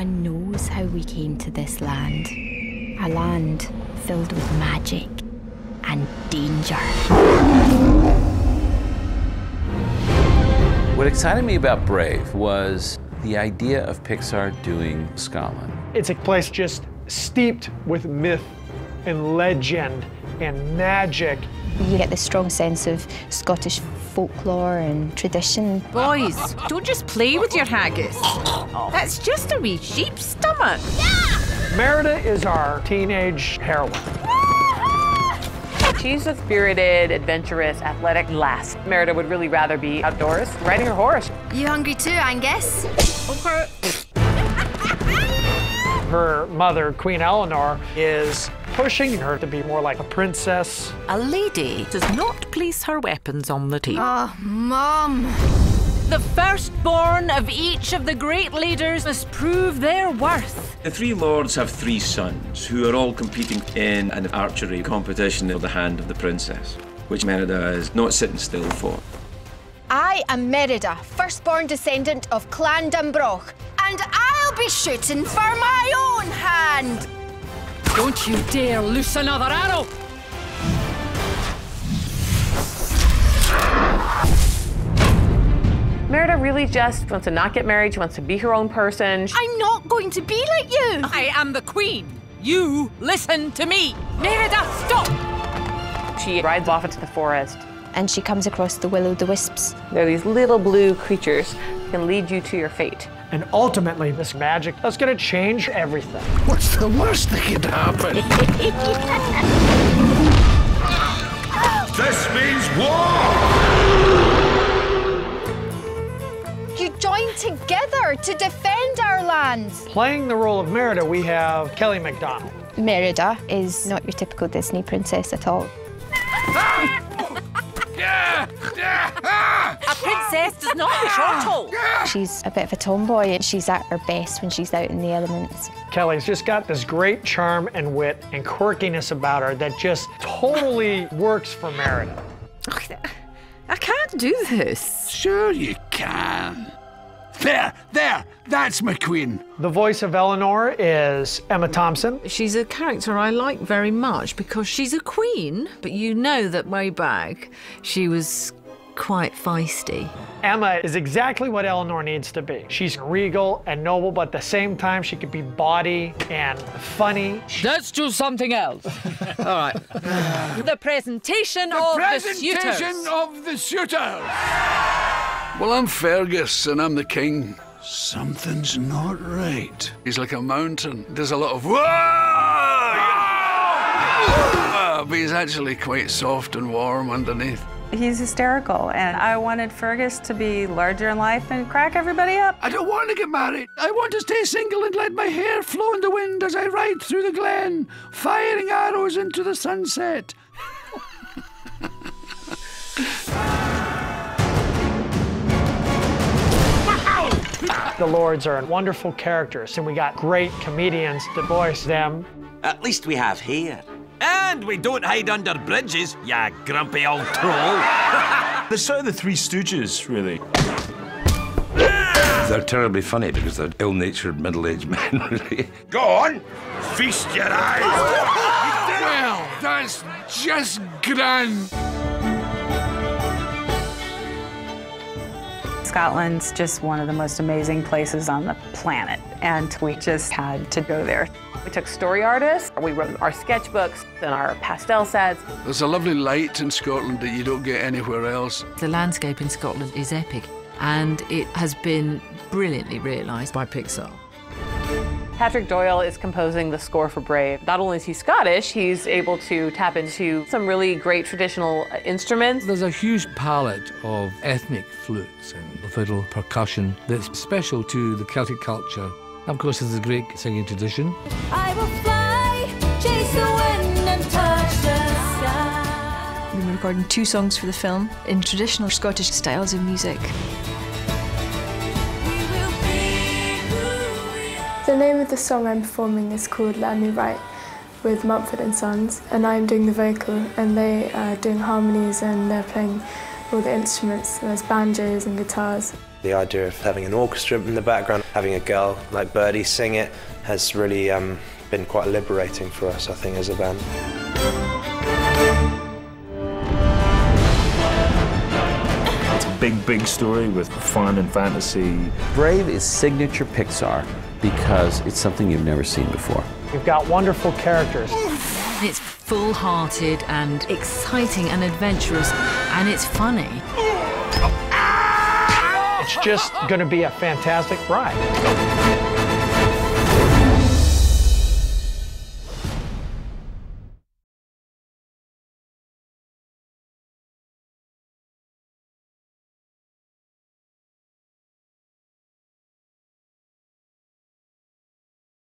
one knows how we came to this land. A land filled with magic and danger. What excited me about Brave was the idea of Pixar doing Scotland. It's a place just steeped with myth and legend and magic. You get this strong sense of Scottish folklore and tradition. Boys, don't just play with your haggis. That's just a wee sheep's stomach. Yeah! Merida is our teenage heroine. She's a spirited, adventurous, athletic lass. Merida would really rather be outdoors, riding her horse. You hungry too, Angus? Okay. Her mother, Queen Eleanor, is pushing her to be more like a princess. A lady does not place her weapons on the table. Oh, Mum. The firstborn of each of the great leaders must prove their worth. The three lords have three sons who are all competing in an archery competition for the hand of the princess, which Merida is not sitting still for. I am Merida, firstborn descendant of Clan Dunbroch, and I'll be shooting for my own hand. Don't you dare loose another arrow! Merida really just wants to not get married. She wants to be her own person. I'm not going to be like you. I am the queen. You listen to me. Merida, stop! She rides off into the forest. And she comes across the will-o'-the-wisps. They're these little blue creatures that can lead you to your fate. And ultimately, this magic that's going to change everything. What's the worst that could happen? This means war! You joined together to defend our lands. Playing the role of Merida, we have Kelly MacDonald. Merida is not your typical Disney princess at all. A princess does not chortle. She's a bit of a tomboy, and she's at her best when she's out in the elements. Kelly's just got this great charm and wit and quirkiness about her that just totally works for Merida. I can't do this. Sure you can. There, that's my queen. The voice of Eleanor is Emma Thompson. She's a character I like very much because she's a queen, but you know that way back she was quite feisty. Emma is exactly what Eleanor needs to be. She's regal and noble, but at the same time she could be bawdy and funny. Let's do something else. All right. The presentation of the suitors. Presentation of the suitors. Well, I'm Fergus and I'm the king. Something's not right. He's like a mountain. There's a lot of whoa! But he's actually quite soft and warm underneath. He's hysterical, and I wanted Fergus to be larger in life and crack everybody up. I don't want to get married. I want to stay single and let my hair flow in the wind as I ride through the glen, firing arrows into the sunset. The lords are wonderful characters, and we got great comedians to voice them. At least we have hair. And we don't hide under bridges, ya grumpy old troll. They're sort of the Three Stooges, really. They're terribly funny because they're ill-natured, middle-aged men, really. Go on, feast your eyes. Well, that's just grand. Scotland's just one of the most amazing places on the planet, and we just had to go there. We took story artists, we wrote our sketchbooks and our pastel sets. There's a lovely light in Scotland that you don't get anywhere else. The landscape in Scotland is epic, and it has been brilliantly realised by Pixar. Patrick Doyle is composing the score for Brave. Not only is he Scottish, he's able to tap into some really great traditional instruments. There's a huge palette of ethnic flutes and fiddle percussion that's special to the Celtic culture. Of course, there's a great singing tradition. I will fly, chase the wind and touch the sky. We were recording 2 songs for the film in traditional Scottish styles of music. The name of the song I'm performing is called Let Me Write with Mumford & Sons, and I'm doing the vocal and they are doing harmonies and they're playing all the instruments. There's banjos and guitars. The idea of having an orchestra in the background, having a girl like Birdie sing it, has really been quite liberating for us, I think, as a band. It's a big, big story with fun and fantasy. Brave is signature Pixar because it's something you've never seen before. We've got wonderful characters. It's full-hearted and exciting and adventurous, and it's funny. It's just going to be a fantastic ride.